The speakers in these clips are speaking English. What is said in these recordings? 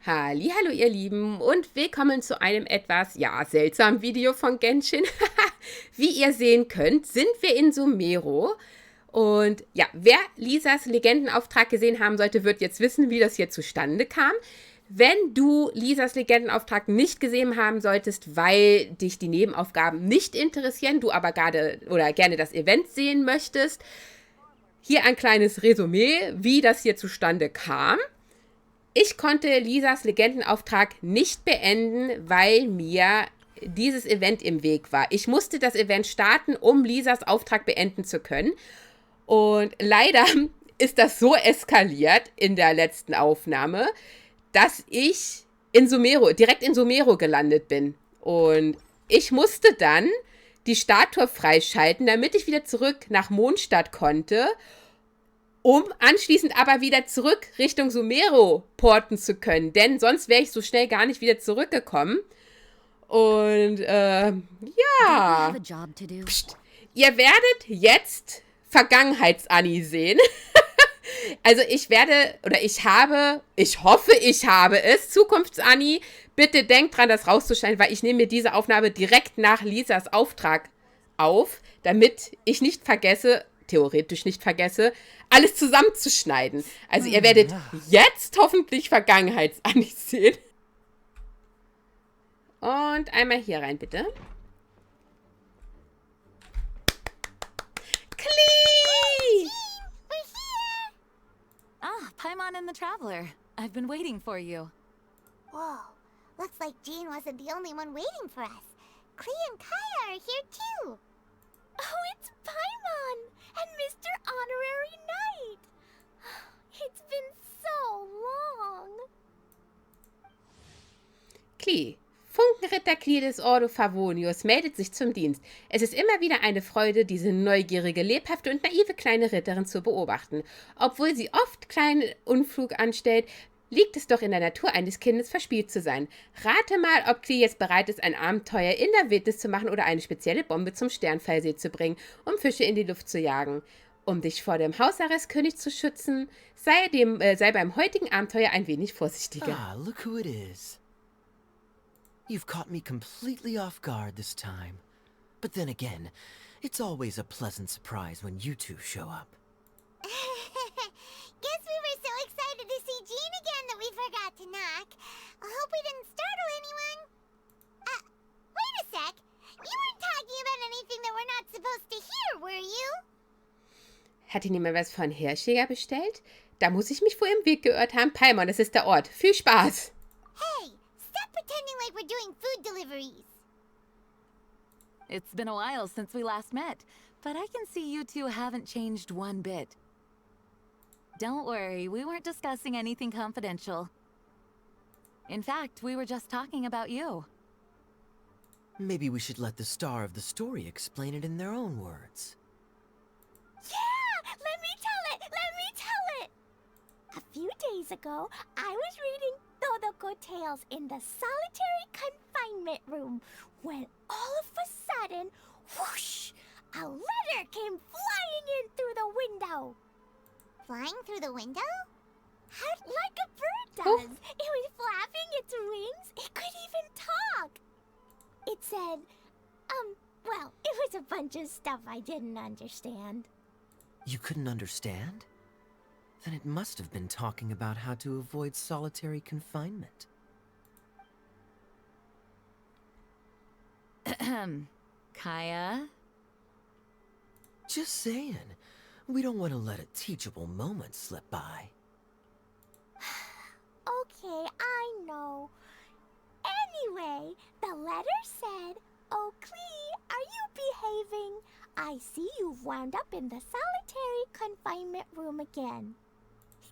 Hallo ihr Lieben und willkommen zu einem etwas, seltsamen Video von Genshin. Wie ihr sehen könnt, sind wir in Sommer. Und ja, wer Lisas Legendenauftrag gesehen haben sollte, wird jetzt wissen, wie das hier zustande kam. Wenn du Lisas Legendenauftrag nicht gesehen haben solltest, weil dich die Nebenaufgaben nicht interessieren, du aber gerne das Event sehen möchtest, hier ein kleines Resümee, wie das hier zustande kam. Ich konnte Lisas Legendenauftrag nicht beenden, weil mir dieses Event im Weg war. Ich musste das Event starten, um Lisas Auftrag beenden zu können. Und leider ist das so eskaliert in der letzten Aufnahme, dass ich direkt in Sommer gelandet bin. Und ich musste dann die Starttour freischalten, damit ich wieder zurück nach Mondstadt konnte, um anschließend aber wieder zurück Richtung Sommer porten zu können. Denn sonst wäre ich so schnell gar nicht wieder zurückgekommen. Und, Psst. Ihr werdet jetzt Vergangenheits-Anni sehen. Also ich hoffe, ich habe es. Zukunfts-Anni, bitte denkt dran, das rauszuschneiden, weil ich nehme mir diese Aufnahme direkt nach Lisas Auftrag auf, damit ich theoretisch nicht vergesse, alles zusammenzuschneiden. Also ihr werdet jetzt hoffentlich Vergangenheits-Anni sehen. Und einmal hier rein, bitte. Klee! We're here! Ah, Paimon and the Traveler. I've been waiting for you. Whoa, looks like Jean wasn't the only one waiting for us. Klee and Kaya are here too. Oh, it's Paimon and Mr. Honorary Knight. It's been so long. Klee. Funkenritter Klee des Ordo Favonius meldet sich zum Dienst. Es ist immer wieder eine Freude, diese neugierige, lebhafte und naive kleine Ritterin zu beobachten. Obwohl sie oft kleinen Unfug anstellt, liegt es doch in der Natur eines Kindes, verspielt zu sein. Rate mal, ob Klee jetzt bereit ist, ein Abenteuer in der Wildnis zu machen oder eine spezielle Bombe zum Sternfallsee zu bringen, um Fische in die Luft zu jagen. Um dich vor dem Hausarrestkönig zu schützen, sei beim heutigen Abenteuer ein wenig vorsichtiger. Ah, look who it is. You've caught me completely off guard this time. But then again, it's always a pleasant surprise when you two show up. Guess we were so excited to see Jean again that we forgot to knock. I hope we didn't startle anyone. Wait a sec. You weren't talking about anything that we're not supposed to hear, were you? Hat Ihnen jemand was von Herrscher bestellt? Da muss ich mich wohl im Weg geirrt haben. Paimon, das ist der Ort. Viel Spaß! Hey, stop pretending like we're doing food deliveries. It's been a while since we last met, but I can see you two haven't changed one bit. Don't worry, we weren't discussing anything confidential. In fact, we were just talking about you. Maybe we should let the star of the story explain it in their own words. Yeah! Let me tell it! A few days ago, I was reading Todoko Tales in the solitary confinement room when all of a sudden, whoosh! A letter came flying in through the window. Flying through the window? Like a bird does. It was flapping its wings. It could even talk. It said, it was a bunch of stuff I didn't understand. You couldn't understand? Then it must have been talking about how to avoid solitary confinement. Kaya? Just saying. We don't want to let a teachable moment slip by. Okay, I know. Anyway, the letter said, "Oh, Klee, are you behaving? I see you've wound up in the solitary confinement room again.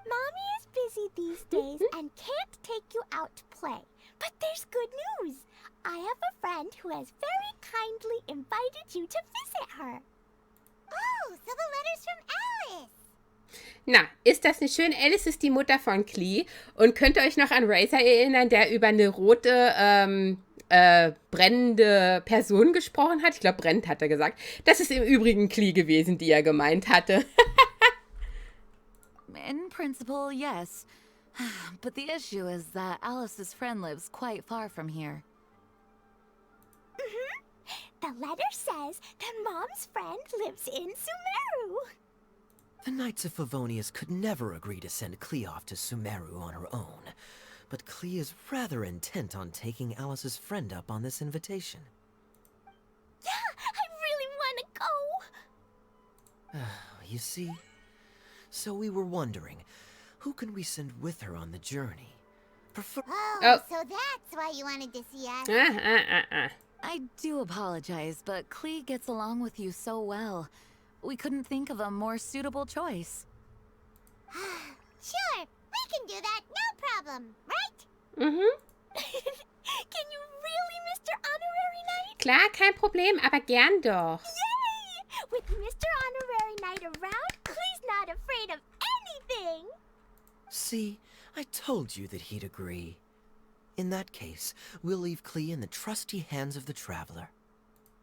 Mommy is busy these days and can't take you out to play. But there's good news. I have a friend who has very kindly invited you to visit her." Oh, so the letter's from Alice. Na, ist das nicht schön? Alice ist die Mutter von Klee. Und könnt ihr euch noch an Reise erinnern, der über eine rote, brennende Person gesprochen hat? Ich glaube, brennend hat er gesagt. Das ist im Übrigen Klee gewesen, die er gemeint hatte. In principle, yes. But the issue is that Alice's friend lives quite far from here. The letter says that Mom's friend lives in Sumeru. The Knights of Favonius could never agree to send Klee off to Sumeru on her own, but Klee is rather intent on taking Alice's friend up on this invitation. Yeah, I really want to go. You see? So we were wondering, who can we send with her on the journey? Oh, so that's why you wanted to see us. I do apologize, but Klee gets along with you so well. We couldn't think of a more suitable choice. Sure, we can do that, no problem, right? Mhm. Can you really, Mr. Honorary Knight? Klar, kein Problem, aber gern doch. Yay! With Mr. Honorary Knight around, Klee's not afraid of anything. See, I told you that he'd agree. In that case, we'll leave Klee in the trusty hands of the Traveler.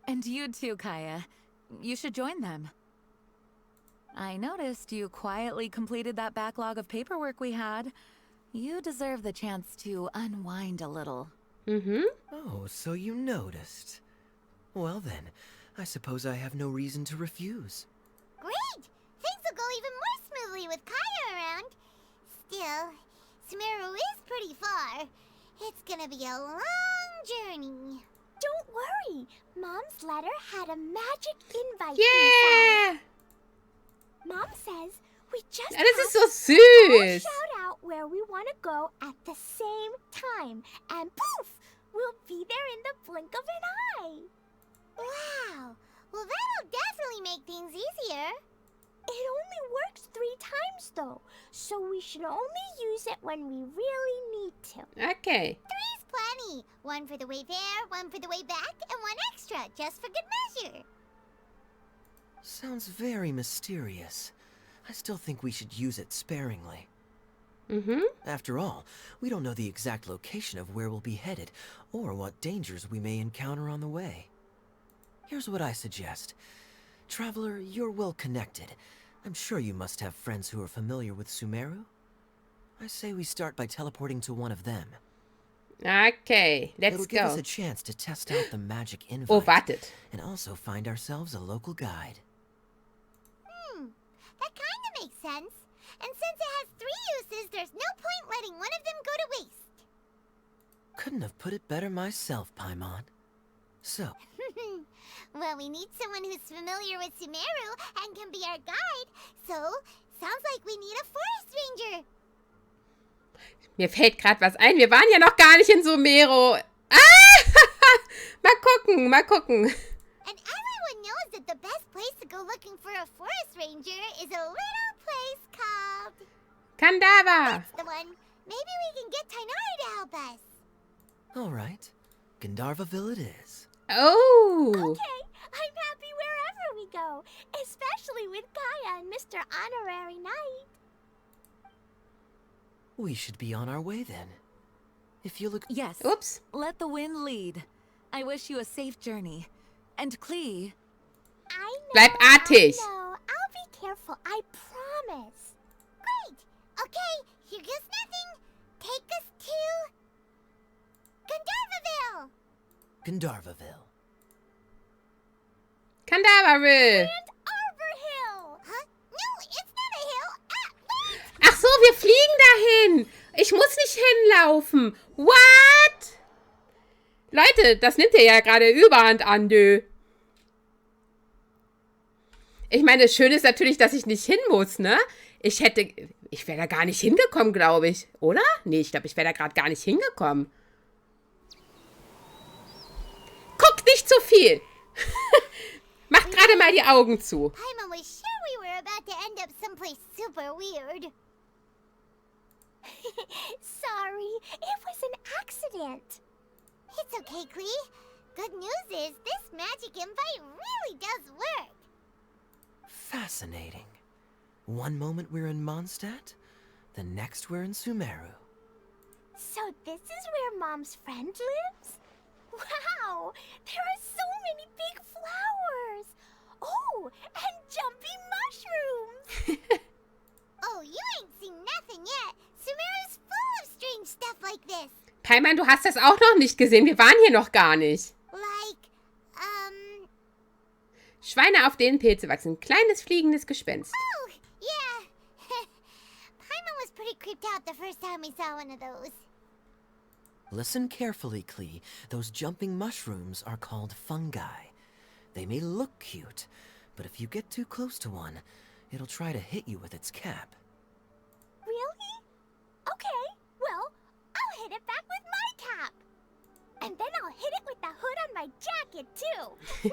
And you too, Kaya. You should join them. I noticed you quietly completed that backlog of paperwork we had. You deserve the chance to unwind a little. Mhm. Oh, so you noticed. Well then, I suppose I have no reason to refuse. Great! Things will go even more smoothly with Kaya around. Still, Sumeru is pretty far. It's gonna be a long journey. Don't worry. Mom's letter had a magic invite Yeah! inside. Mom says we just Ja, das ist so all süß. shout out where we want to go at the same time. And poof! We'll be there in the blink of an eye. Wow! Well, that'll definitely make things easier. It only works 3 times though, so we should only use it when we really need to. Okay. 3's plenty. One for the way there, one for the way back, and one extra, just for good measure. Sounds very mysterious. I still think we should use it sparingly. Mhm. After all, we don't know the exact location of where we'll be headed, or what dangers we may encounter on the way. Here's what I suggest. Traveler, you're well connected. I'm sure you must have friends who are familiar with Sumeru. I say we start by teleporting to one of them. Okay, let's It'll give us go. a chance to test out the magic invite. Oh, wartet. And also find ourselves a local guide. That kind of makes sense. And since it has 3 uses, there's no point letting one of them go to waste. Couldn't have put it better myself, Paimon. So, Well, we need someone who's familiar with Sumeru and can be our guide. So, sounds like we need a forest ranger. Mir fällt gerade was ein. Wir waren ja noch gar nicht in Sumeru. Ah! Mal gucken, mal gucken. And everyone knows that the best place to go looking for a forest ranger is a little place called... Kandava. That's the one. Maybe we can get Tainari to help us. all right. Gandharvaville it is. Oh. Okay, I'm happy wherever we go, especially with Kaya and Mr. Honorary Knight. We should be on our way then. If you look... Yes. Oops. Let the wind lead. I wish you a safe journey. And Klee, I know. Bleib artig. I know. I'll be careful. I promise. Great. Okay, here goes nothing. Take us to... Gandharvaville. Gandharvaville. Kandavaville. And Arbor Hill. Huh? No, it's not a hill. Wait. Ach so, wir fliegen dahin. Ich muss nicht hinlaufen. What? Leute, das nimmt ja gerade Überhand an, dö. Ich meine, das Schöne ist natürlich, dass ich nicht hin muss, ne? Ich wäre da gar nicht hingekommen, glaube ich. Oder? Nee, ich glaube, ich wäre da gerade gar nicht hingekommen. Guckt nicht zu viel. Macht gerade mal die Augen zu. Paimon was sure we were about to end up someplace super weird. Sorry, it was an accident. It's okay, Klee. Good news is this magic invite really does work. Fascinating. One moment we're in Mondstadt, the next we're in Sumeru. So this is where Mom's friend lives? Wow, there are so many big flowers. Oh, and jumpy mushrooms. Oh, you ain't seen nothing yet. Sumeru's full of strange stuff like this. Paimon, du hast das auch noch nicht gesehen. Wir waren hier noch gar nicht. Like, Schweine, auf denen Pilze wachsen. Kleines fliegendes Gespenst. oh, yeah. Paimon was pretty creeped out the first time we saw one of those. Listen carefully, Klee. Those jumping mushrooms are called fungi. They may look cute, but if you get too close to one, it'll try to hit you with its cap. Really? Okay, well, I'll hit it back with my cap. And then I'll hit it with the hood on my jacket, too.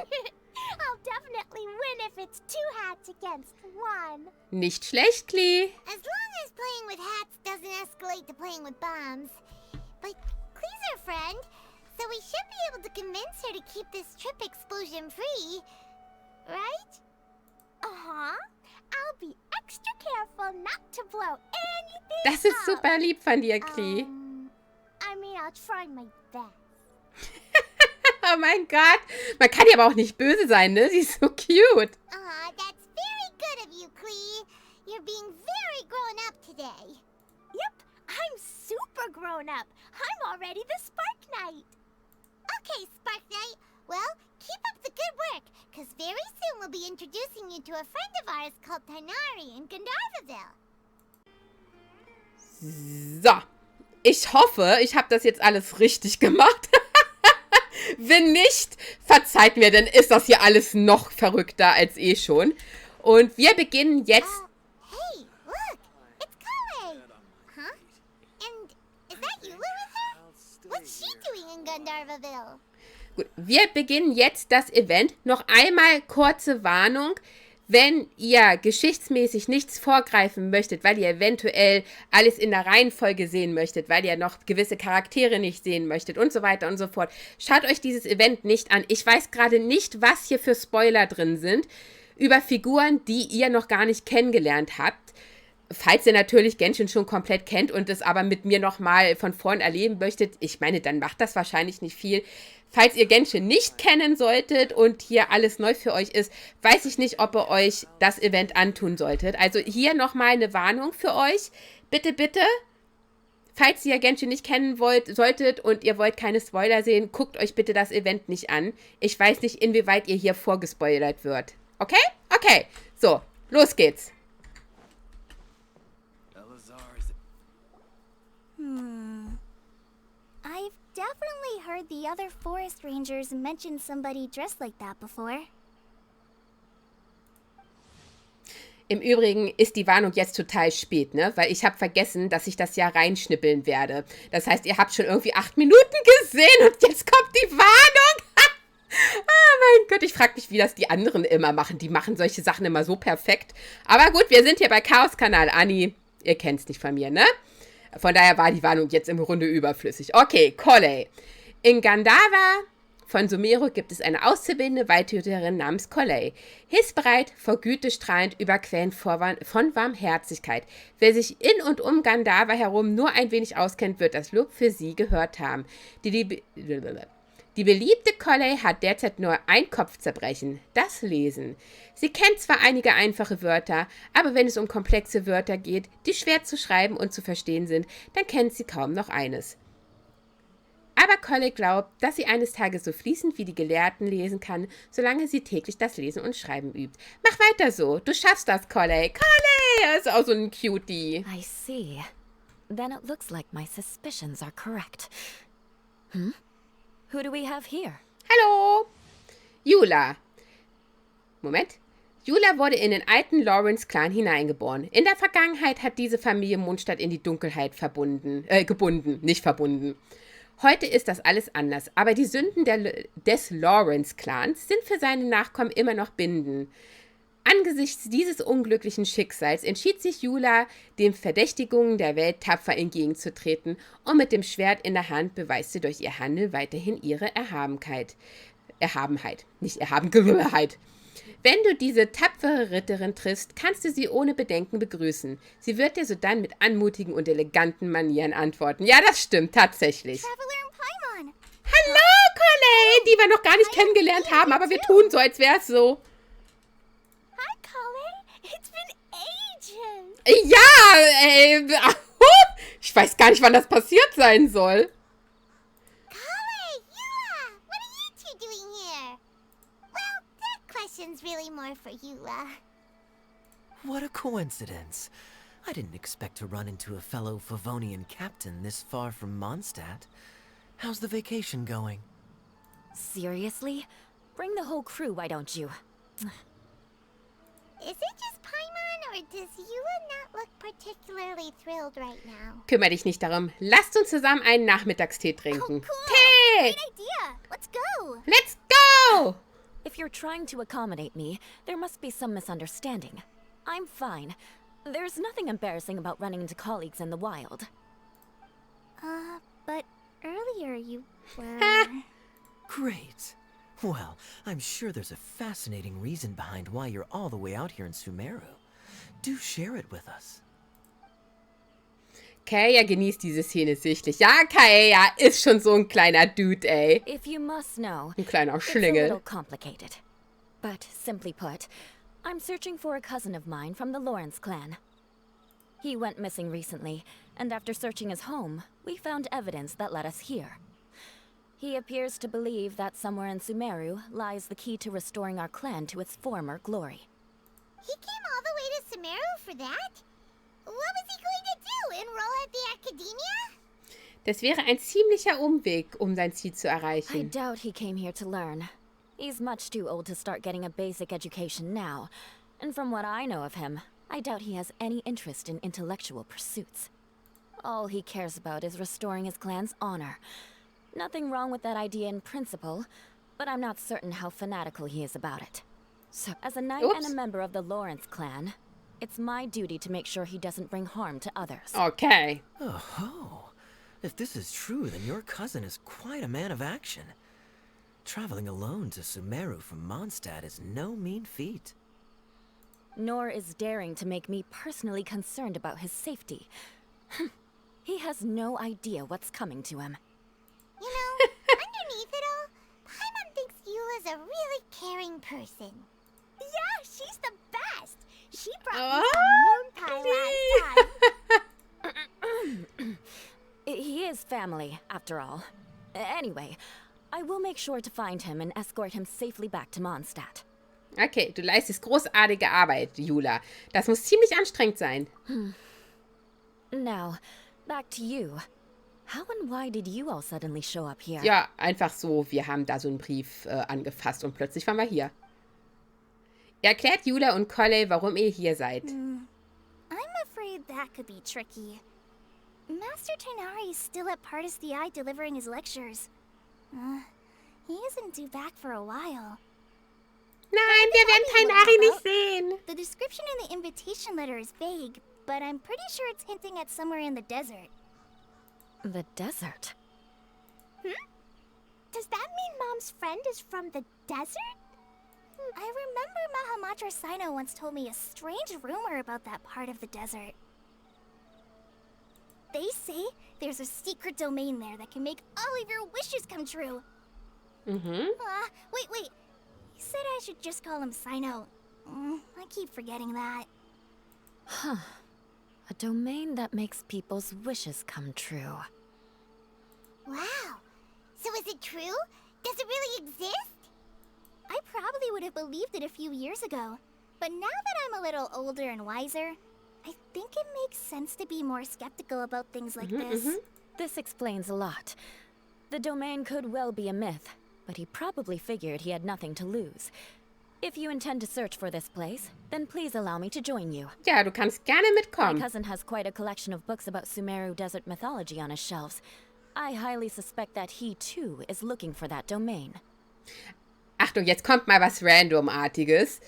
I'll definitely win if it's 2 hats against 1. Nicht schlecht, Klee. As long as playing with hats doesn't escalate to playing with bombs. But Klee's our friend, so we should be able to convince her to keep this trip explosion-free. Right? Uh-huh. I'll be extra careful not to blow anything Das ist up. super lieb von dir, Klee. I mean, I'll try my best. Oh mein Gott. Man kann ja aber auch nicht böse sein, ne? Sie ist so cute. That's very good of you, Klee. You're being very grown up today. Yep, I'm super grown up. I'm already the Spark Knight. Okay, Spark Knight. Well, keep up the good work, because very soon we'll be introducing you to a friend of ours called Tanari in Gandharvaville. So. Ich hoffe, ich habe das jetzt alles richtig gemacht. Wenn nicht, verzeiht mir, denn ist das hier alles noch verrückter als eh schon. Und wir beginnen jetzt... Hey, look! It's Kale! Huh? And is that Yula with her? What's she doing in Gandharvaville? Gut, wir beginnen jetzt das Event. Noch einmal kurze Warnung. Wenn ihr geschichtsmäßig nichts vorgreifen möchtet, weil ihr eventuell alles in der Reihenfolge sehen möchtet, weil ihr noch gewisse Charaktere nicht sehen möchtet und so weiter und so fort, schaut euch dieses Event nicht an. Ich weiß gerade nicht, was hier für Spoiler drin sind über Figuren, die ihr noch gar nicht kennengelernt habt. Falls ihr natürlich Genshin schon komplett kennt und es aber mit mir nochmal von vorn erleben möchtet, ich meine, dann macht das wahrscheinlich nicht viel. Falls ihr Genshin nicht kennen solltet und hier alles neu für euch ist, weiß ich nicht, ob ihr euch das Event antun solltet. Also hier nochmal eine Warnung für euch. Bitte, bitte, falls ihr Genshin nicht kennen solltet und ihr wollt keine Spoiler sehen, guckt euch bitte das Event nicht an. Ich weiß nicht, inwieweit ihr hier vorgespoilert wird. Okay? Okay. So, los geht's. I've definitely heard the other forest rangers mention somebody dressed like that before. Im Übrigen ist die Warnung jetzt total spät, ne? Weil ich habe vergessen, dass ich das ja reinschnippeln werde. Das heißt, ihr habt schon irgendwie 8 Minuten gesehen und jetzt kommt die Warnung. Ah, mein Gott, ich frage mich, wie das die anderen immer machen. Die machen solche Sachen immer so perfekt. Aber gut, wir sind hier bei Chaos-Kanal. Anni, ihr kennt's nicht von mir, ne? Von daher war die Warnung jetzt im Grunde überflüssig. Okay, Collei. In Gandharva von Sommer gibt es eine auszubildende Waldhüterin namens Collei. Hilfsbereit, vor Güte strahlend, überquellend von Warmherzigkeit. Wer sich in und um Gandharva herum nur ein wenig auskennt, wird das Lob für sie gehört haben. Die beliebte Collei hat derzeit nur ein Kopfzerbrechen, das Lesen. Sie kennt zwar einige einfache Wörter, aber wenn es um komplexe Wörter geht, die schwer zu schreiben und zu verstehen sind, dann kennt sie kaum noch eines. Aber Collei glaubt, dass sie eines Tages so fließend wie die Gelehrten lesen kann, solange sie täglich das Lesen und Schreiben übt. Mach weiter so, du schaffst das, Collei. Collei ist auch so ein Cutie. I see. Then it looks like my suspicions are correct. Who do we have here? Hallo! Yula. Moment. Yula wurde in den alten Lawrence-Clan hineingeboren. In der Vergangenheit hat diese Familie Mondstadt in die Dunkelheit gebunden, nicht verbunden. Heute ist das alles anders, aber die Sünden des Lawrence-Clans sind für seine Nachkommen immer noch bindend. Angesichts dieses unglücklichen Schicksals entschied sich Yula, den Verdächtigungen der Welt tapfer entgegenzutreten, und mit dem Schwert in der Hand beweist sie durch ihr Handeln weiterhin ihre Erhabenheit. Nicht Erhabenheit. Wenn du diese tapfere Ritterin triffst, kannst du sie ohne Bedenken begrüßen. Sie wird dir sodann mit anmutigen und eleganten Manieren antworten. Ja, das stimmt, tatsächlich. Traveler and Paimon. Hallo, Collei, die wir noch gar nicht kennengelernt haben, aber wir tun so, als wäre es so. Hi, Collei. It's been ages. Ja, Ich weiß gar nicht, wann das passiert sein soll. Kale, Eula, what are you two doing here? Well, that question's really more for Eula. What a coincidence. I didn't expect to run into a fellow Favonian captain this far from Mondstadt. How's the vacation going? Seriously? Bring the whole crew, why don't you? Is it just Paimon, or does Eula not look particularly thrilled right now? Kümmere dich nicht darum. Lasst uns zusammen einen Nachmittagstee trinken. Tee! Great idea! Let's go! Let's go! If you're trying to accommodate me, there must be some misunderstanding. I'm fine. There's nothing embarrassing about running into colleagues in the wild. But earlier you were... Great. Well, I'm sure there's a fascinating reason behind why you're all the way out here in Sumeru. Do share it with us. Kaeya genießt diese Szene sichtlich. Ja, Kaeya ist schon so ein kleiner Dude, ey. If you must know, Ein kleiner it's a Schlingel. little complicated. But simply put, I'm searching for a cousin of mine from the Lawrence clan. He went missing recently, and after searching his home, we found evidence that led us here. He appears to believe that somewhere in Sumeru lies the key to restoring our clan to its former glory. He came all the way to Sumeru for that? What was he going to do, enroll at the academia? Das wäre ein ziemlicher Umweg, um sein Ziel zu I erreichen. doubt he came here to learn. He's much too old to start getting a basic education now. And from what I know of him, I doubt he has any interest in intellectual pursuits. All he cares about is restoring his clan's honor. Nothing wrong with that idea in principle, but I'm not certain how fanatical he is about it. So, as a knight and Oops. a member of the Lawrence clan, it's my duty to make sure he doesn't bring harm to others. Okay. Oh, if this is true, then your cousin is quite a man of action. Traveling alone to Sumeru from Mondstadt is no mean feat. Nor is daring to make me personally concerned about his safety. He has no idea what's coming to him. You know, underneath it all, Paimon thinks Eula's a really caring person. Yeah, she's the best! She brought me Oh, some moon pie last time. He is family, after all. Anyway, I will make sure to find him and escort him safely back to Mondstadt. Okay, du leistest großartige Arbeit, Jula. Das muss ziemlich anstrengend sein. Now, back to you. How and why did you all suddenly show up here? Ja, einfach so. Wir haben da so einen Brief angefasst und plötzlich waren wir hier. Erklärt Jula und Colley, warum ihr hier seid. I'm afraid that could be tricky. Master Tighnari is still at Paradies delivering his lectures. He isn't due back for a while. Nein, wir werden Tighnari nicht sehen. The description in the invitation letter is vague, but I'm pretty sure it's hinting at somewhere in the desert. The desert? Does that mean Mom's friend is from the desert? I remember Mahamatra Sino once told me a strange rumor about that part of the desert. They say there's a secret domain there that can make all of your wishes come true. Mhm. Wait. He said I should just call him Sino. I keep forgetting that. A domain that makes people's wishes come true. Wow. So is it true? Does it really exist? I probably would have believed it a few years ago. But now that I'm a little older and wiser, I think it makes sense to be more skeptical about things like this. This explains a lot. The domain could well be a myth, but he probably figured he had nothing to lose. If you intend to search for this place, then please allow me to join you. Ja, du kannst gerne My mitkommen. cousin has quite a collection of books about Sumeru desert mythology on his shelves. I highly suspect that he too is looking for that domain. Achtung, jetzt kommt mal was Random-artiges.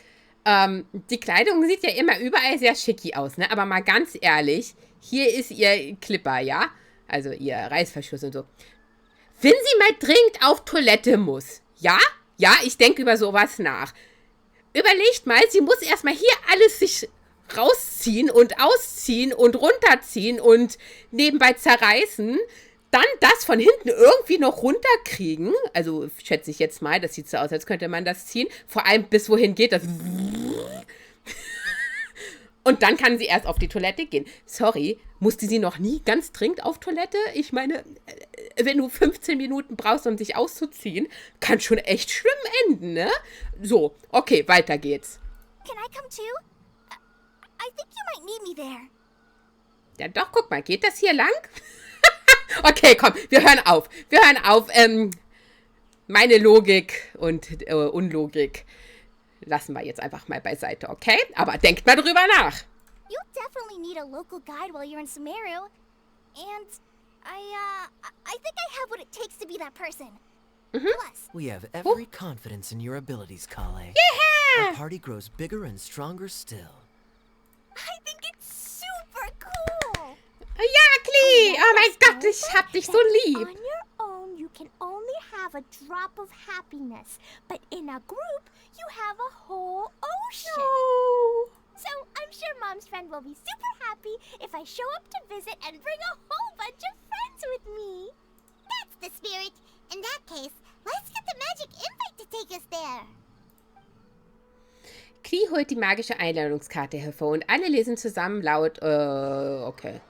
Die Kleidung sieht ja immer überall sehr schicki aus, ne? Aber mal ganz ehrlich, hier ist ihr Clipper, ja? Also ihr Reißverschluss und so. Wenn sie mal dringend auf Toilette muss, ja? Ja, ich denke über sowas nach. Überlegt mal, sie muss erstmal hier alles sich rausziehen und ausziehen und runterziehen und nebenbei zerreißen. Dann das von hinten irgendwie noch runterkriegen. Also schätze ich jetzt mal, das sieht so aus, als könnte man das ziehen. Vor allem bis wohin geht das. Und dann kann sie erst auf die Toilette gehen. Sorry, musste sie noch nie ganz dringend auf Toilette? Ich meine, wenn du 15 Minuten brauchst, um dich auszuziehen, kann schon echt schlimm enden, ne? So, okay, weiter geht's. Can I come too? I think you might need me there. Ja doch, guck mal, geht das hier lang? Okay, komm, wir hören auf. Meine Logik und Unlogik lassen wir jetzt einfach mal beiseite, okay? Aber denkt mal drüber nach. You'll definitely need a local guide while you're in Sumeru. And I think I have what it takes to be that person. Plus, We have every confidence in your abilities, Kale. Yeah! Our party grows bigger and stronger still. I think it's super cool. Ja, Klee! Oh mein Gott, ich hab dich so lieb. On your own, you can only have a drop of happiness. But in a group, you have a whole ocean. Oh. So I'm sure Mom's friend will be super happy if I show up to visit and bring a whole bunch of friends with me. That's the spirit. In that case, let's get the magic invite to take us there. Klee holt die magische Einladungskarte hervor und alle lesen zusammen laut, okay.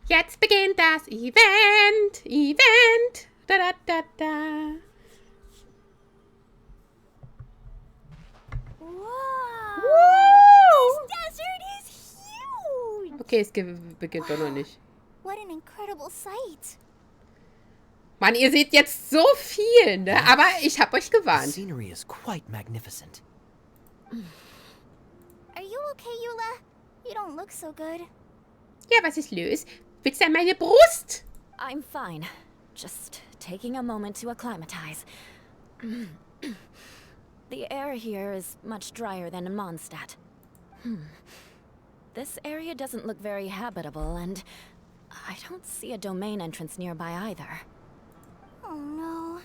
Jetzt beginnt das Event. Da, da, da, da. Whoa! Woo! This desert is huge! Okay, es beginnt doch noch nicht. What an incredible sight! Mann, ihr seht jetzt so viel, ne? Aber ich hab euch The gewarnt. scenery is quite magnificent. Are you okay, Eula? You don't look so good. Ja, was ist los? Willst du an meine Brust? I'm fine. Just taking a moment to acclimatize. The air here is much drier than in Mondstadt. This area doesn't look very habitable, and I don't see a domain entrance nearby either. Oh no.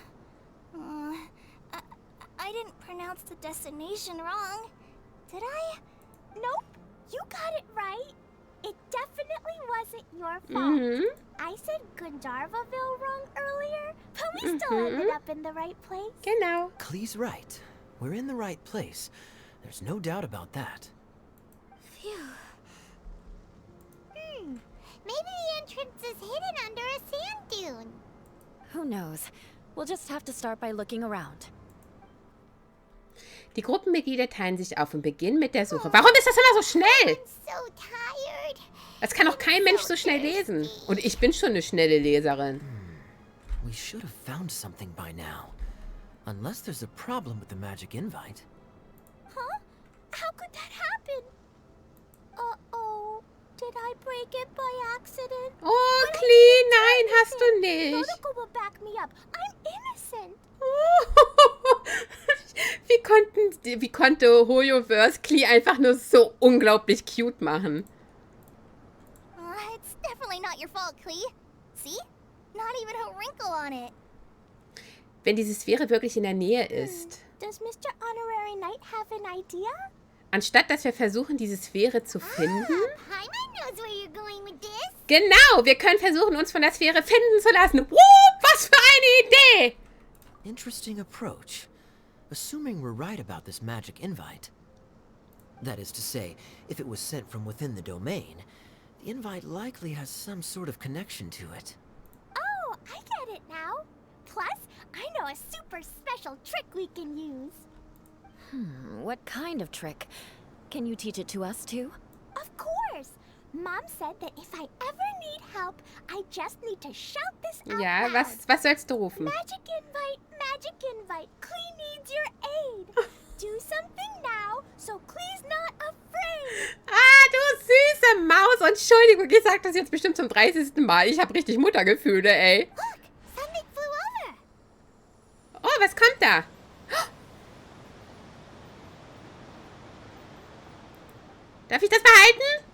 I didn't pronounce the destination wrong. Did I? Nope. You got it right. It definitely wasn't your fault. I said Gundharvaville wrong earlier, but we still ended up in the right place. Genau. Klee's right. We're in the right place. There's no doubt about that. Phew. Maybe the entrance is hidden under a sand dune. Who knows? We'll just have to start by looking around. Die Gruppenmitglieder teilen sich auf und beginnen mit der Suche. Warum ist das immer so schnell? I'm so tired. Das kann doch kein Mensch so schnell lesen. Und ich bin schon eine schnelle Leserin. We should have found something by now. Unless there's a problem with the magic invite. Huh? How could that happen? Uh-oh. Did I break it by accident? Oh, Klee, nein, hast du nicht. Protocol will back me up. I'm innocent. Wie konnte Hoyoverse Klee einfach nur so unglaublich cute machen? It's definitely not your fault, Klee. See? Not even a wrinkle on it. Wenn diese Sphäre wirklich in der Nähe ist. Does Mr. Honorary Knight have an idea? Anstatt dass wir versuchen, diese Sphäre zu finden. Paimon knows where you're going with this. Genau, wir können versuchen, uns von der Sphäre finden zu lassen. Was für eine Idee! Interesting approach. Assuming we're right about this magic invite. That is to say, if it was sent from within the domain, the invite likely has some sort of connection to it. Oh, I get it now. Plus, I know a super special trick we can use. What kind of trick? Can you teach it to us too? Of course. Mom said that if I ever need help, I just need to shout this out Ja, loud. was sollst du rufen? Magic invite, Klee needs your aid. Do something now, so Klee's not afraid. Ah, du süße Maus. Und Entschuldigung, ich sag das jetzt bestimmt zum 30. Mal. Ich habe richtig Muttergefühle, ey. Look, something flew over. Oh, was kommt da? Darf ich das behalten?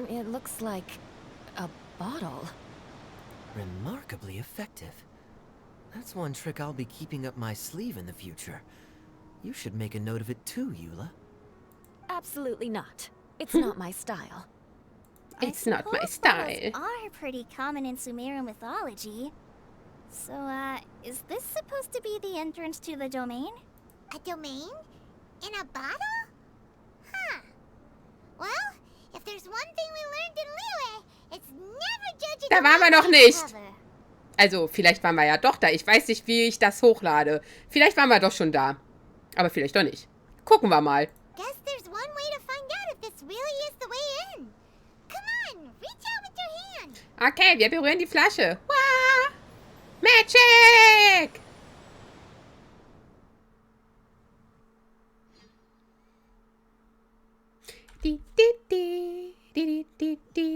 It looks like a bottle. Remarkably effective. That's one trick I'll be keeping up my sleeve in the future. You should make a note of it too, Eula. Absolutely not. It's not my style. It's not my Suppose style. bottles are pretty common in Sumeru mythology. So, is this supposed to be the entrance to the domain? A domain? In a bottle? Huh. Well, if there's one thing we learned in Liyue, it's never judge a Da waren wir domain noch by its nicht. cover. Also, vielleicht waren wir ja doch da. Ich weiß nicht, wie ich das hochlade. Vielleicht waren wir doch schon da. Aber vielleicht doch nicht. Gucken wir mal. Guess there's one way to find out if this really is the way in. Come on, reach out with your hand. Okay, wir berühren die Flasche. Wow. Magic! Di, di, di, di, di, di,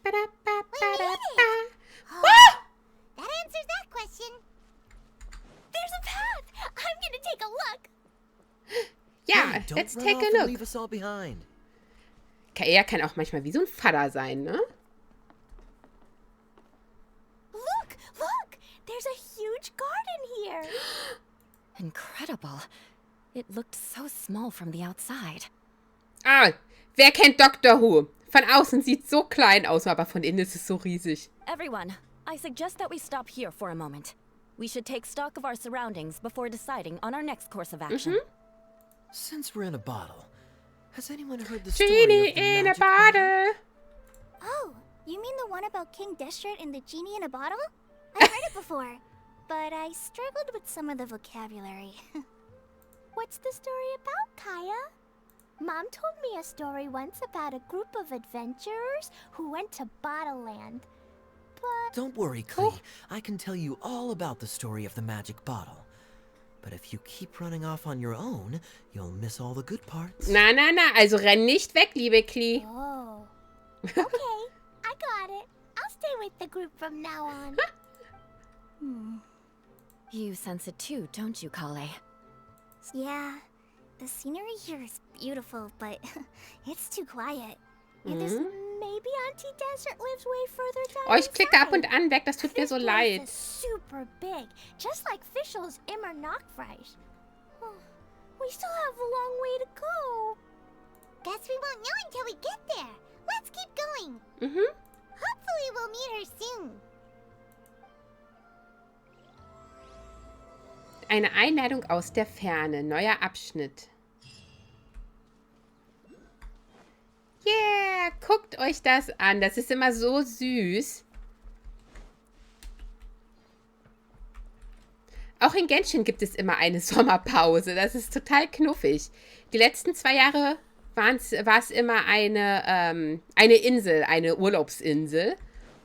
ba, da, ba, ba, da, ba. Oh, that answers that question. There's a path! I'm gonna take a look! Ja, Hey, don't let's run take off a and look. leave us all behind. Er kann auch manchmal wie so ein Vater sein, ne? Look! Look! There's a huge garden here! Incredible. It looked so small from the outside. Ah, wer kennt Doctor Who? Von außen sieht es so klein aus, aber von innen ist es so riesig. Everyone, I suggest that we stop here for a moment. We should take stock of our surroundings before deciding on our next course of action. Since we're in a bottle, has anyone heard the story Genie of the in a magic bottle? bottle. Oh, you mean the one about King Destret and the genie in a bottle? I've heard it before, but I struggled with some of the vocabulary. What's the story about, Kaya? Mom told me a story once about a group of adventurers who went to Bottle Land. But Don't worry, Klee. I can tell you all about the story of the magic bottle. But if you keep running off on your own, you'll miss all the good parts. Na, na, na, also renn nicht weg, liebe Klee. oh, okay, I got it. I'll stay with the group from now on. You sense it too, don't you, Kale? Yeah, the scenery here is beautiful, but it's too quiet. And this maybe Auntie Desert lives way further down. Oh, ich klicke ab und inside. an weg, das tut mir This so place leid. is super big, just like Fischl's immer Nachfreis. We still have a long way to go. Guess we won't know until we get there. Let's keep going. Mhm. Hopefully we'll meet her soon. Eine Einladung aus der Ferne. Neuer Abschnitt. Yeah, guckt euch das an. Das ist immer so süß. Auch in Genshin gibt es immer eine Sommerpause. Das ist total knuffig. Die letzten 2 Jahre war es immer eine Insel, eine Urlaubsinsel.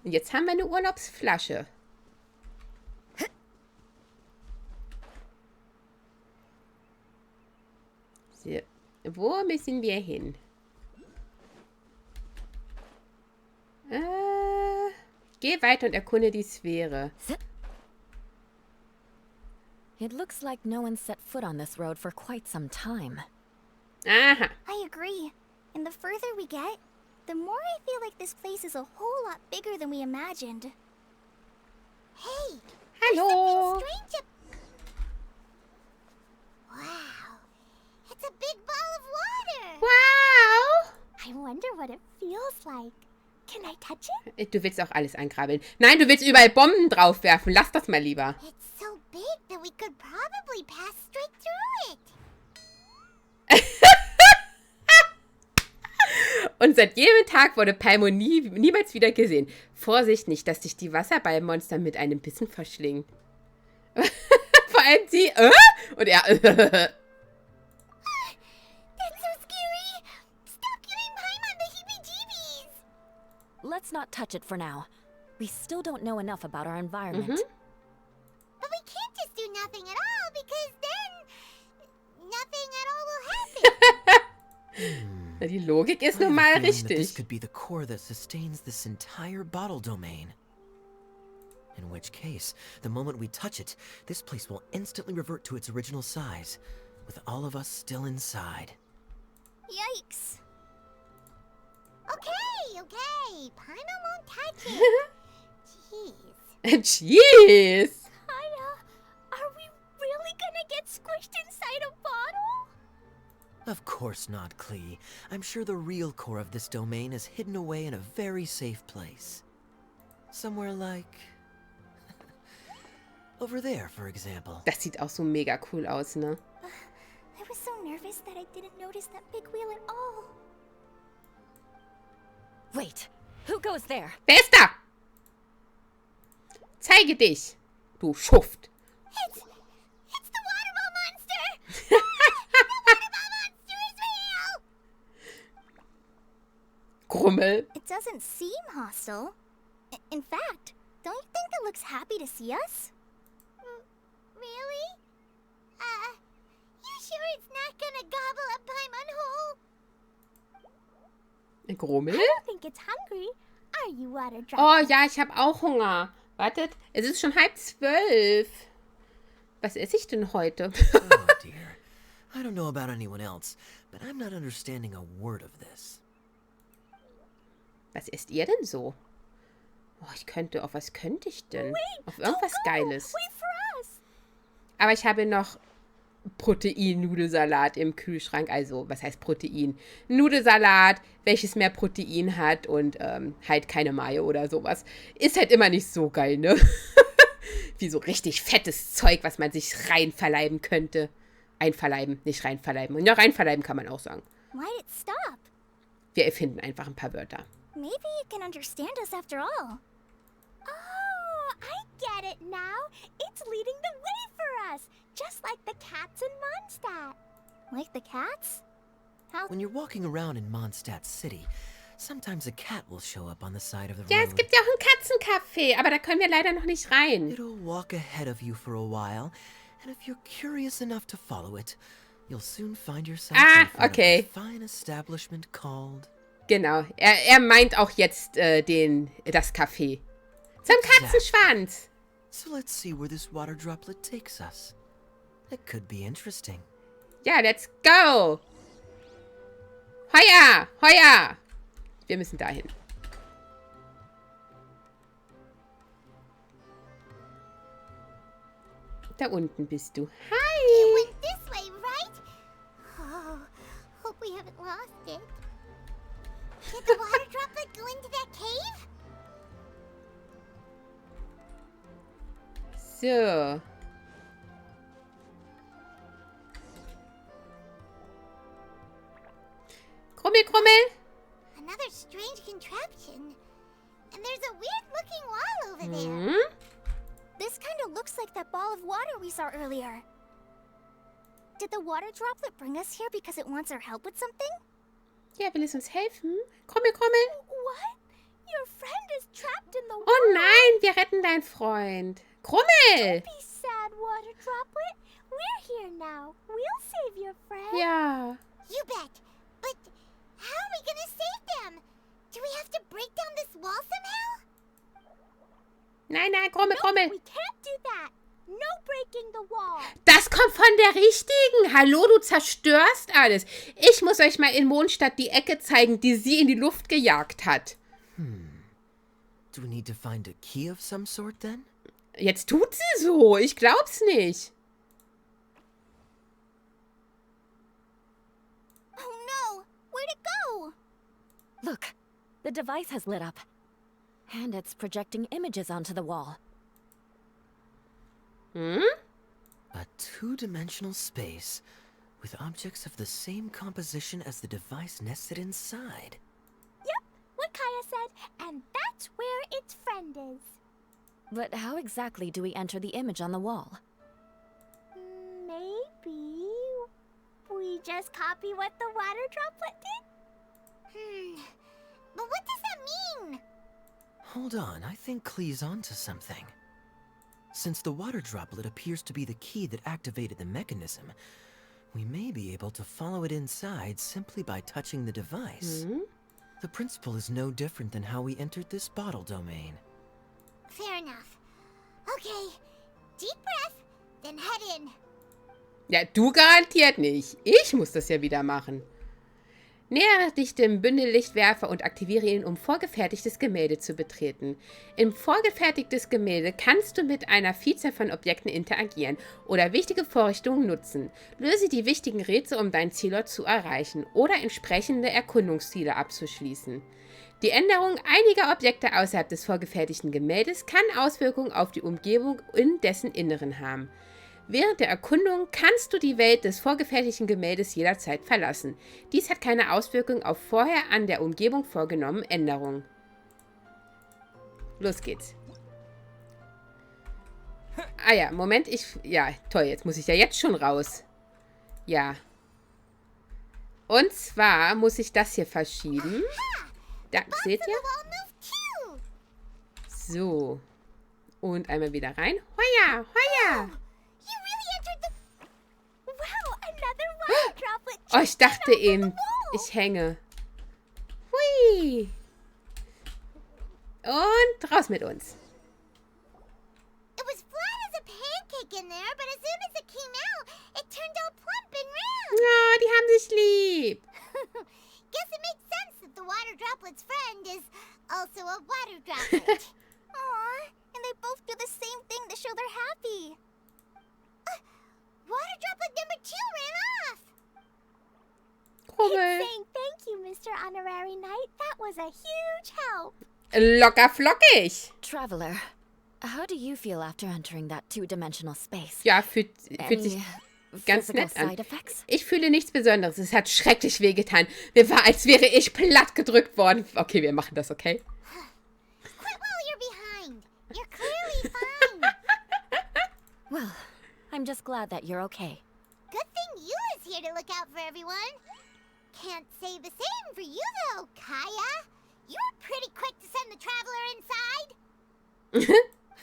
Und jetzt haben wir eine Urlaubsflasche. So, wo müssen wir hin? Geh weiter und erkunde die Sphäre. It looks like no one set foot on this road for quite some time. Aha. I agree. And the further we get, the more I feel like this place is a whole lot bigger than we imagined. Hey, Hallo. strange Wow, it's a big ball of water. Wow. I wonder what it feels like. Can I touch it? Du willst auch alles angrabbeln. Nein, du willst überall Bomben draufwerfen. Lass das mal lieber. It's so big that we could probably pass straight through it. Und seit jenem Tag wurde Palmo niemals wieder gesehen. Vorsicht nicht, dass dich die Wasserballmonster mit einem Bissen verschlingen. Vor allem sie, und er, That's so scary. Stop giving Paimon the heebie-jeebies. Let's not touch it for now. We still don't know enough about our environment. But we can't just do nothing at all because then nothing at all will happen. Na, die Logik ist I have nun a mal feeling that this richtig. could be the core that sustains this entire bottle domain. In which case, the moment we touch it, this place will instantly revert to its original size, with all of us still inside. Yikes. Okay. Paimon won't touch it. Jeez. Jeez. Kaya, are we really gonna get squished inside a bottle? Of course not, Klee. I'm sure the real core of this domain is hidden away in a very safe place. Somewhere like... Over there, for example. Das sieht auch so mega cool aus, ne? I was so nervous that I didn't notice that big wheel at all. Wait, who goes there? Wer ist da? Zeige dich, du Schuft. It's the waterball monster! The waterball monster is real! Grummel. It doesn't seem hostile. In fact, don't you think it looks happy to see us? Really? You sure it's not gonna gobble up Paimon whole? Grummel? I don't think it's hungry. Are you, Water Drop? Oh ja, ich habe auch Hunger. Wartet, es ist schon 11:30. Was esse ich denn heute? Oh dear. I don't know about anyone else, but I'm not understanding a word of this. Was esst ihr denn so? Oh, auf was könnte ich denn? Auf irgendwas Geiles. Wait for us. Aber ich habe noch Protein-Nudelsalat im Kühlschrank. Also, was heißt Protein? Nudelsalat, welches mehr Protein hat und halt keine Mayo oder sowas. Ist halt immer nicht so geil, ne? Wie so richtig fettes Zeug, was man sich reinverleiben könnte. Einverleiben, nicht reinverleiben. Und ja, reinverleiben kann man auch sagen. Why did it stop? Wir erfinden einfach ein paar Wörter. Maybe it can understand us after all. Oh, I get it now. It's leading the way for us, just like the cats in Mondstadt. Like the cats? How? When you're walking around in Mondstadt City, sometimes a cat will show up on the side of the Ja, road. es gibt ja auch ein Katzencafé, aber da können wir leider noch nicht rein. It'll walk ahead of you for a while, and if you're curious enough to follow it, you'll soon find yourself in front okay. of a fine establishment called... Genau, er meint auch jetzt das Café. Zum Katzenschwanz. So let's see where this water droplet takes us. It could be interesting. Ja, let's go. Heuer, heuer. Wir müssen dahin. Da unten bist du. It Hi. went this way, right? Oh, hope we haven't lost it. Did the water droplet go into that cave? So. Krummel, Krummel. Another strange contraption. And there's a weird-looking wall over there. Hm? This kind of looks like that ball of water we saw earlier. Did the water droplet bring us here because it wants our help with something? Ja, will es uns helfen? Krummel, Krummel. What? Your friend is trapped in the water. Oh nein, wir retten deinen Freund. Krummel. Be sad, water droplet. We're here now. We'll save your friend. Ja. You bet. But how are we gonna save them? Do we have to break down this wall somehow? Nein, nein, Krummel, Krummel. We can't do that. No breaking the wall. Das kommt von der Richtigen. Hallo, du zerstörst alles. Ich muss euch mal in Mondstadt die Ecke zeigen, die sie in die Luft gejagt hat. Do we need to find a key of some sort then? Jetzt tut sie so. Ich glaub's nicht. Oh no. Where'd it go? Look, the device has lit up. And it's projecting images onto the wall. Hm? A two-dimensional space with objects of the same composition as the device nested inside. Yep, what Kaya said. And that's where its friend is. But how exactly do we enter the image on the wall? Maybe we just copy what the water droplet did? But what does that mean? Hold on, I think Klee's onto something. Since the water droplet appears to be the key that activated the mechanism, we may be able to follow it inside simply by touching the device. The principle is no different than how we entered this bottle domain. Fair enough. Okay, deep breath, then head in. Ja, du garantiert nicht. Ich muss das ja wieder machen. Nähere dich dem Bündellichtwerfer und aktiviere ihn, um vorgefertigtes Gemälde zu betreten. Im vorgefertigtes Gemälde kannst du mit einer Vielzahl von Objekten interagieren oder wichtige Vorrichtungen nutzen. Löse die wichtigen Rätsel, um dein Zielort zu erreichen oder entsprechende Erkundungsziele abzuschließen. Die Änderung einiger Objekte außerhalb des vorgefertigten Gemäldes kann Auswirkungen auf die Umgebung in dessen Inneren haben. Während der Erkundung kannst du die Welt des vorgefertigten Gemäldes jederzeit verlassen. Dies hat keine Auswirkung auf vorher an der Umgebung vorgenommene Änderungen. Los geht's. Ah ja, Moment, ja, toll, jetzt muss ich ja jetzt schon raus. Ja. Und zwar muss ich das hier verschieben. Da, seht ihr? So. Und einmal wieder rein. Hoja, hoja. Oh, ich dachte eben, ich hänge. Hui. Und raus mit uns. It was flat as a pancake in there, but as soon as it came out, it turned all plump and round. Ja, die haben sich lieb. Guess it makes sense that the water droplet's friend is also a water droplet. Aw, and they both do the same thing to show they're happy. Water droplet number 2 ran off. Krummel. Saying thank you, Mr. Honorary Knight. That was a huge help. Locker flockig. Traveler, how do you feel after entering that two-dimensional space? Ja, fühlt sich Any ganz physical nett an. side effects? Ich fühle nichts Besonderes. Es hat schrecklich wehgetan. Mir war, als wäre ich platt gedrückt worden. Okay, wir machen das, okay? Quit while you're behind. You're clearly fine. Well, I'm just glad that you're okay. Good thing you is here to look out for everyone. Can't say the same for you though, Kaya. You were pretty quick to send the traveler inside.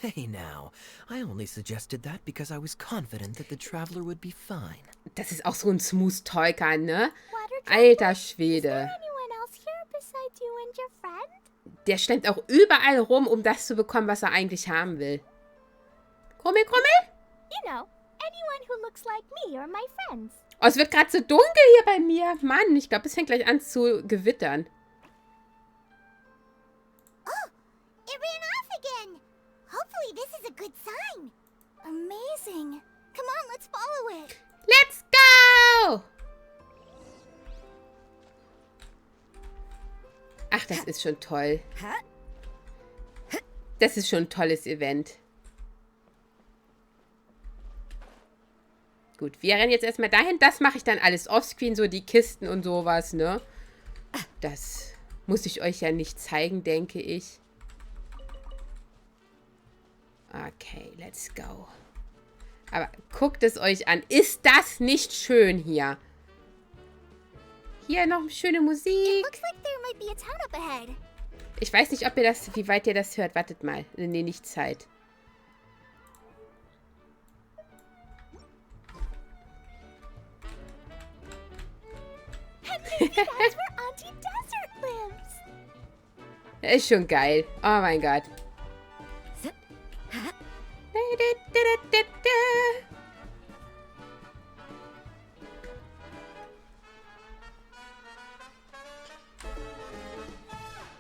Hey now, I only suggested that because I was confident that the traveler would be fine. Das ist auch so ein Smooth-Talker, ne? Water Alter Is Schwede. there anyone else here besides you and your friend? Der schlemmt auch überall rum, um das zu bekommen, was er eigentlich haben will. Krummel, Krummel? You know, anyone who looks like me or my friends. Oh, es wird gerade so dunkel hier bei mir. Mann, ich glaube, es fängt gleich an zu gewittern. Oh, it ran off again. Hopefully this is a good sign. Amazing. Come on, let's follow it. Let's go! Ach, das ist schon toll. Das ist schon ein tolles Event. Gut, wir rennen jetzt erstmal dahin. Das mache ich dann alles offscreen, so die Kisten und sowas, ne? Das muss ich euch ja nicht zeigen, denke ich. Okay, let's go. Aber guckt es euch an. Ist das nicht schön hier? Hier noch schöne Musik. Looks like there might be a town up ahead. Ich weiß nicht, ob ihr das, wie weit ihr das hört. Wartet mal. Nee, nicht Zeit. That's where Auntie Desert lives. Ist schon geil. Oh mein Gott.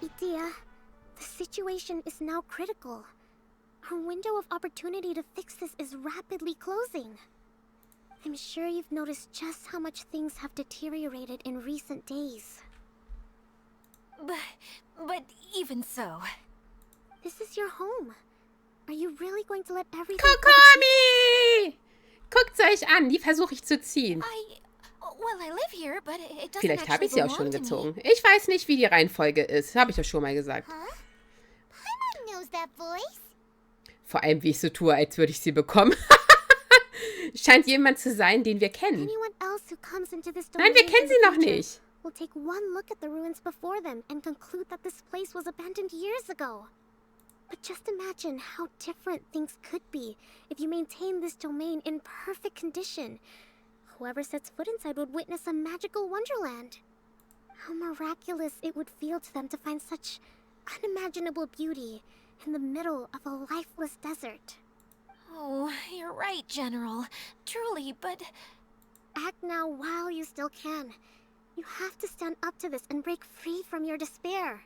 Idea, the situation is now critical. Our window of opportunity to fix this is rapidly closing. I'm sure you've noticed just how much things have deteriorated in recent days. But even so, This is your home. Are you really going to let everything... Kokomi! Guckt's euch an. Die versuche ich zu ziehen. I live here, but it doesn't Vielleicht habe actually ich sie auch belong schon to me. gezogen. Ich weiß nicht, wie die Reihenfolge ist. Habe ich ja schon mal gesagt. Huh? Paimon knows that voice. Vor allem, wie ich so tue, als würde ich sie bekommen. Scheint jemand zu sein, den wir kennen. Anyone else who comes into this Nein, domain wir kennen in sie noch future nicht. will take one look at the ruins before them and conclude that this place was abandoned years ago. But just imagine how different things could be if you maintain this domain in perfect condition. Whoever sets foot inside would witness a magical wonderland. How miraculous it would feel to them to find such unimaginable beauty in the middle of a lifeless desert. Oh, you're right, General. Truly, but Act now while you still can. You have to stand up to this and break free from your despair.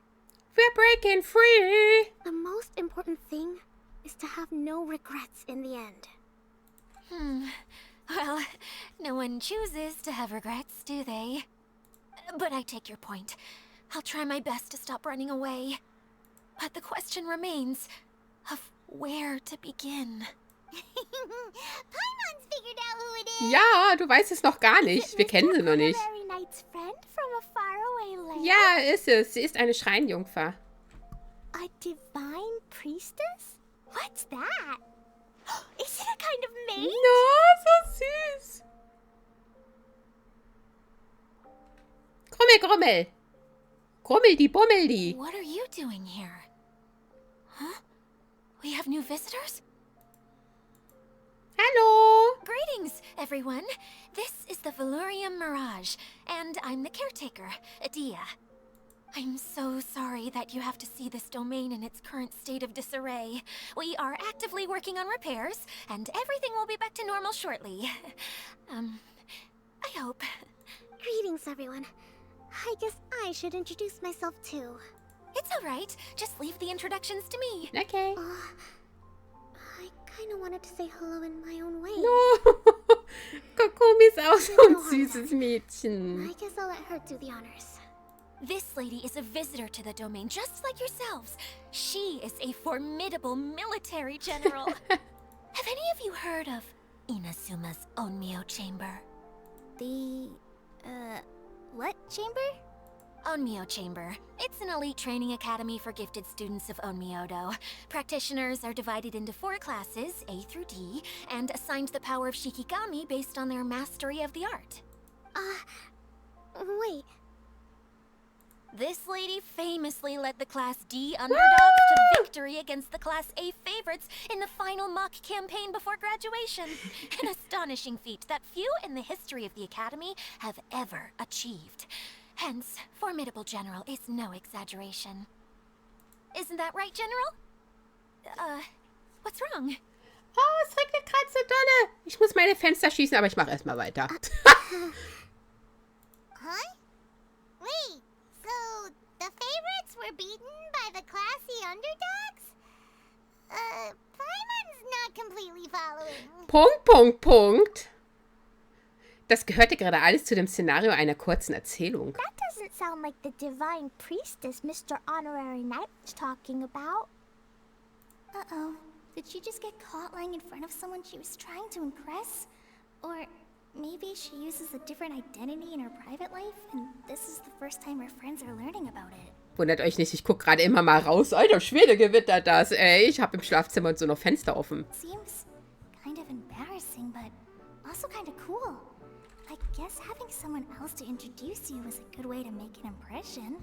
We're breaking free. The most important thing is to have no regrets in the end. well, no one chooses to have regrets, do they? But I take your point. I'll try my best to stop running away. But the question remains of where to begin. Paimon's figured out who it is. Ja, du weißt es noch gar nicht. Wir kennen sie noch nicht. Honorary Knight's friend from a faraway land? Ja, ist es. Sie ist eine Schreinjungfer. A divine priestess? What's that? Is it a kind of mage? Ja, so süß. Grummel, Grummel. Grummel, die Bummel, die. What are you doing here? Huh? We have new visitors? Hallo. Greetings, everyone. This is the Valurium Mirage, and I'm the caretaker, Adia. I'm so sorry that you have to see this domain in its current state of disarray. We are actively working on repairs, and everything will be back to normal shortly. I hope. Greetings, everyone. I guess I should introduce myself too. It's all right. Just leave the introductions to me. Okay. I kind of wanted to say hello in my own way. No. Kokomi ist auch so ein süßes Mädchen. I guess I'll let her do the honors. This lady is a visitor to the domain, just like yourselves. She is a formidable military general. Have any of you heard of Inasuma's Onmyo Chamber? The, what chamber? Onmyo Chamber. It's an elite training academy for gifted students of Onmyodo. Practitioners are divided into 4 classes, A through D, and assigned the power of Shikigami based on their mastery of the art. Wait. This lady famously led the Class D underdogs to victory against the Class A favorites in the final mock campaign before graduation. An astonishing feat that few in the history of the Academy have ever achieved. Hence, formidable general is no exaggeration. Isn't that right, General? What's wrong? Oh, es regnet gerade so dolle. Ich muss meine Fenster schließen, aber ich mache erstmal weiter. Huh? Wait, so the favorites were beaten by the classy underdogs? Paimon's not completely following. Punkt, Punkt, Punkt. Das gehörte gerade alles zu dem Szenario einer kurzen Erzählung. That doesn't sound like the divine priestess Mr. Honorary Knight was talking about. Uh-oh. Did she just get caught lying in front of someone she was trying to impress? Or maybe she uses a different identity in her private life, and this is the first time her friends are learning about it. Wundert euch nicht, ich gucke gerade immer mal raus. Alter Schwede, gewittert das, ey. Ich habe im Schlafzimmer und so noch Fenster offen. Seems kind of embarrassing, but also kind of cool. I guess having someone else to introduce you is a good way to make an impression.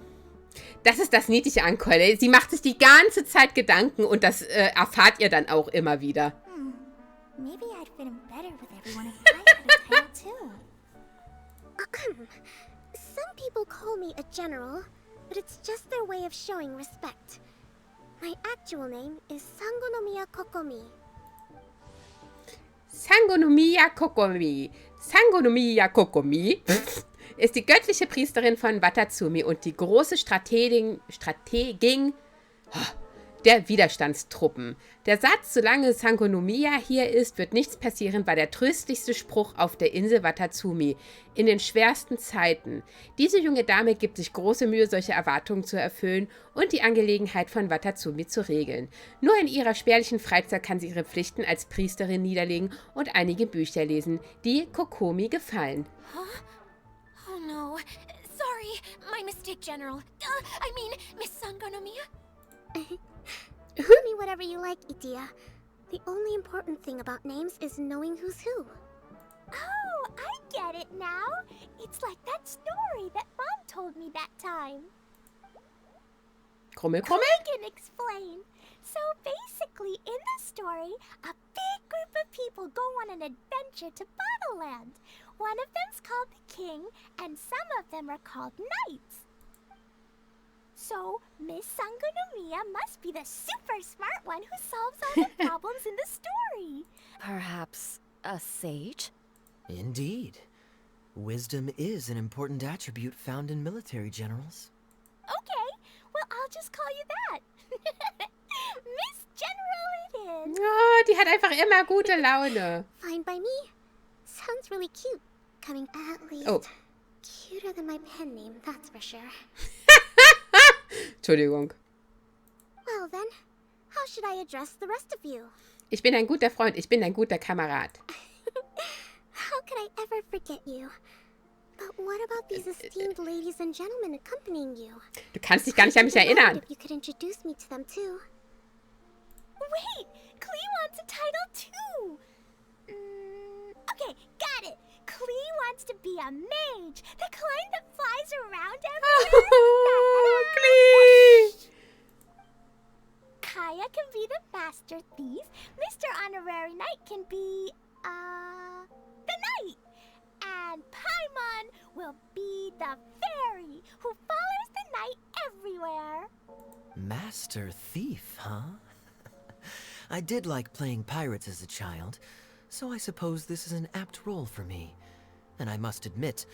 Das ist das Niedliche an Keule. Sie macht sich die ganze Zeit Gedanken und das erfahrt ihr dann auch immer wieder. Maybe I'd fit in better with everyone if I had a title too. Some people call me a general, but it's just their way of showing respect. My actual name is Sangonomiya Kokomi. Sangonomiya Kokomi. Sangonomiya Kokomi ist die göttliche Priesterin von Watatsumi und die große Strategin der Widerstandstruppen. Der Satz, solange Sangonomiya hier ist, wird nichts passieren, war der tröstlichste Spruch auf der Insel Watatsumi in den schwersten Zeiten. Diese junge Dame gibt sich große Mühe, solche Erwartungen zu erfüllen und die Angelegenheit von Watatsumi zu regeln. Nur in ihrer spärlichen Freizeit kann sie ihre Pflichten als Priesterin niederlegen und einige Bücher lesen, die Kokomi gefallen. Huh? Oh no. Sorry, my mistake, General. I mean, Miss Sangonomiya? Call me whatever you like, Itia. The only important thing about names is knowing who's who. Oh, I get it now. It's like that story that Mom told me that time. Krummel, Krummel? I can explain. So basically, in the story, a big group of people go on an adventure to Bottleland. One of them's called the King, and some of them are called Knights. So, Miss Sangonomiya must be the super smart one who solves all the problems in the story. Perhaps a sage? Indeed. Wisdom is an important attribute found in military generals. Okay, well, I'll just call you that. Miss General it is. Oh, die hat einfach immer gute Laune. Fine by me. Sounds really cute. Coming at least. Oh. Cuter than my pen name, that's for sure. Entschuldigung. Well then, how should I address the rest of you? Ich bin ein guter Freund, ich bin ein guter Kamerad. How could I ever forget you? But what about these esteemed ladies and gentlemen accompanying you? Du kannst dich gar nicht an mich erinnern. If you could introduce me to them too. Wait, Klee wants a title too. Okay, got it. Klee wants to be a mage, the kind that flies around everywhere. Klee! Kaya can be the master thief. Mr. Honorary Knight can be, the knight. And Paimon will be the fairy who follows the knight everywhere. Master Thief, huh? I did like playing pirates as a child, so I suppose this is an apt role for me. And I must admit,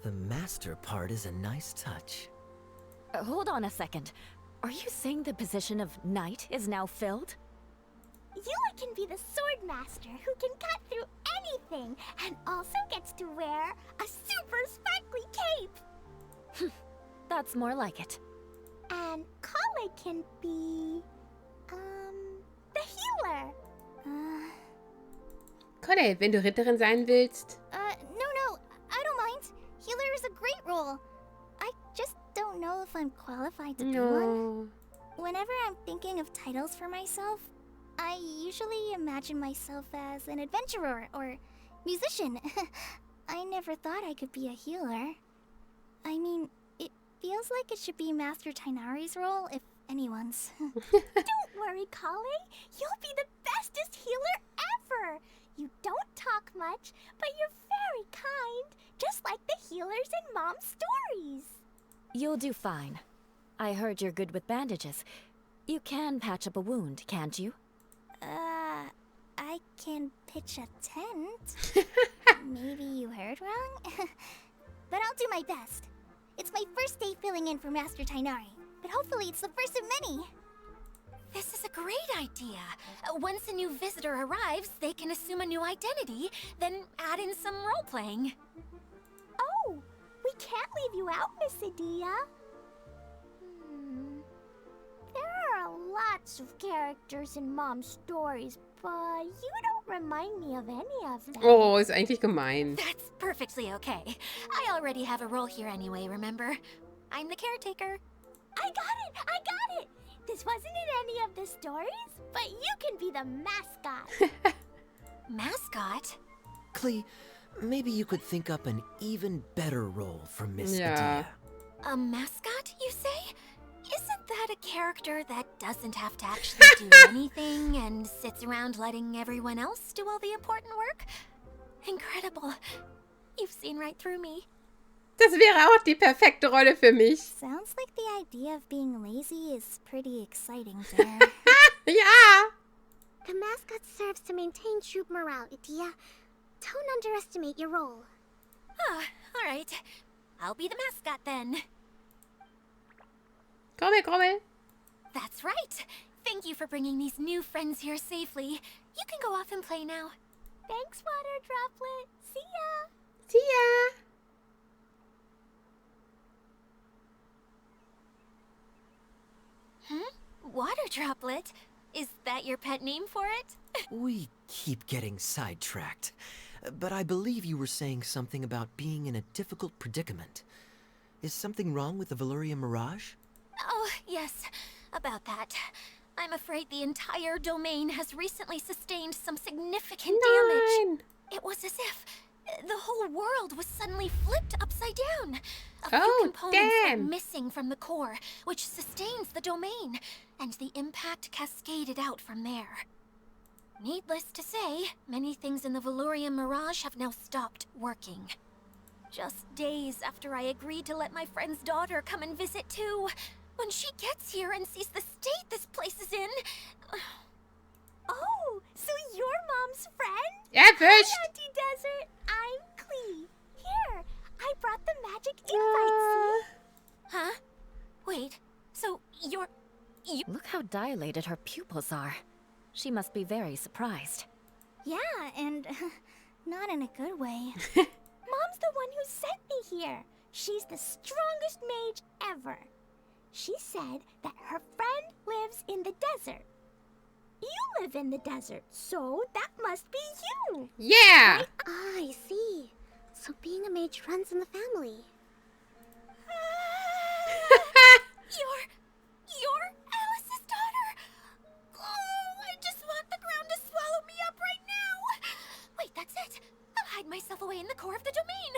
the master part is a nice touch. Hold on a second. Are you saying the position of knight is now filled? Yula can be the sword master who can cut through anything and also gets to wear a super sparkly cape. That's more like it. And Kale can be, the healer. Connell, wenn du Ritterin sein willst. No, I don't mind. Healer is a great role. I just don't know if I'm qualified to be one. No. Whenever I'm thinking of titles for myself, I usually imagine myself as an adventurer or musician. I never thought I could be a healer. I mean, it feels like it should be Master Tainari's role, if anyone's. Don't worry, Kale. You'll be the bestest healer ever. You don't talk much, but you're very kind, just like the healers in Mom's stories. You'll do fine. I heard you're good with bandages. You can patch up a wound, can't you? I can pitch a tent. Maybe you heard wrong? But I'll do my best. It's my first day filling in for Master Tainari, but hopefully it's the first of many. This is a great idea. Once a new visitor arrives, they can assume a new identity, then add in some role-playing. Oh, we can't leave you out, Miss Adia. There are lots of characters in Mom's stories, but you don't remind me of any of them. Oh, ist eigentlich gemein. That's perfectly okay. I already have a role here anyway, remember? I'm the caretaker. I got it! This wasn't in any of the stories, but you can be the mascot. Mascot? Klee, maybe you could think up an even better role for Miss Yeah. Adia. A mascot, you say? Isn't that a character that doesn't have to actually do anything and sits around letting everyone else do all the important work? Incredible. You've seen right through me. Das wäre auch die perfekte Rolle für mich. Sounds like the idea of being lazy is pretty exciting there. Ja. The mascot serves to maintain troop morale, Adia. Don't underestimate your role. Ah, all right. I'll be the mascot then. Kommel. That's right. Thank you for bringing these new friends here safely. You can go off and play now. Thanks, Water Droplet. See ya! See ya. Water Droplet? Is that your pet name for it? We keep getting sidetracked. But I believe you were saying something about being in a difficult predicament. Is something wrong with the Valyria Mirage? Oh, yes. About that. I'm afraid the entire domain has recently sustained some significant damage. Nein. It was as if the whole world was suddenly flipped upside down. A few Oh, components went damn. missing from the core, which sustains the domain, and the impact cascaded out from there. Needless to say, many things in the Valyria Mirage have now stopped working. Just days after I agreed to let my friend's daughter come and visit too. When she gets here and sees the state this place is in... Oh, so you're Mom's friend? Erwischt. Hi, Auntie Desert. I'm Klee. Here, I brought the magic invite, see? Huh? Wait, so you... Look how dilated her pupils are. She must be very surprised. Yeah, and not in a good way. Mom's the one who sent me here. She's the strongest mage ever. She said that her friend lives in the desert. You live in the desert, so that must be you. Yeah! Ah, I see. So being a mage runs in the family. You're Alice's daughter. Oh, I just want the ground to swallow me up right now. Wait, that's it. I'll hide myself away in the core of the domain.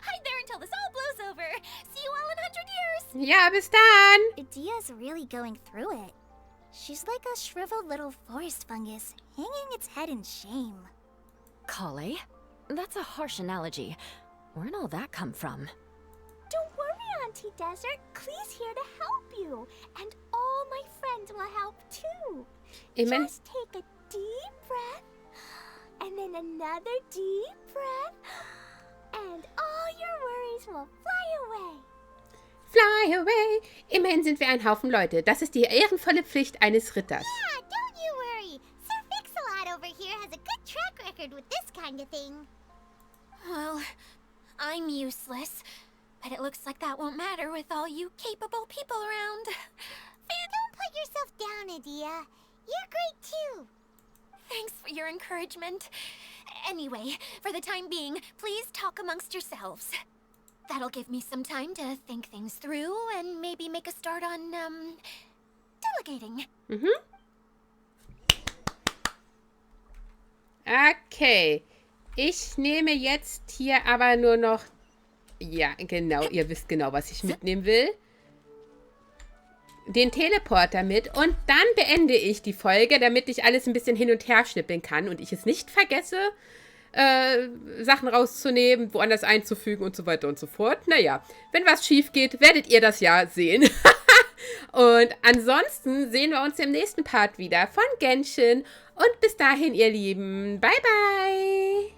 Hide there until this all blows over. See you all in 100 years. Ja, bis dann! Idia's really going through it. She's like a shriveled little forest fungus, hanging its head in shame. Kale? That's a harsh analogy. Where'd all that come from? Don't worry, Auntie Desert. Klee's here to help you. And all my friends will help too. Amen. Just take a deep breath. And then another deep breath. And all your worries will fly away. Fly away! Immerhin sind wir ein Haufen Leute. Das ist die ehrenvolle Pflicht eines Ritters. Yeah, don't you worry. Sir Fix-a-Lot over here has a good track record with this kind of thing. Well, I'm useless. But it looks like that won't matter with all you capable people around. Don't put yourself down, Idia. You're great too. Thanks for your encouragement. Anyway, for the time being, please talk amongst yourselves. That'll give me some time to think things through and maybe make a start on, delegating. Okay. Ich nehme jetzt hier aber nur noch... Ja, genau. Ihr wisst genau, was ich mitnehmen will. Den Teleporter mit. Und dann beende ich die Folge, damit ich alles ein bisschen hin und her schnippeln kann und ich es nicht vergesse, Sachen rauszunehmen, woanders einzufügen und so weiter und so fort. Naja, wenn was schief geht, werdet ihr das ja sehen. Und ansonsten sehen wir uns im nächsten Part wieder von Genshin. Und bis dahin, ihr Lieben. Bye, bye.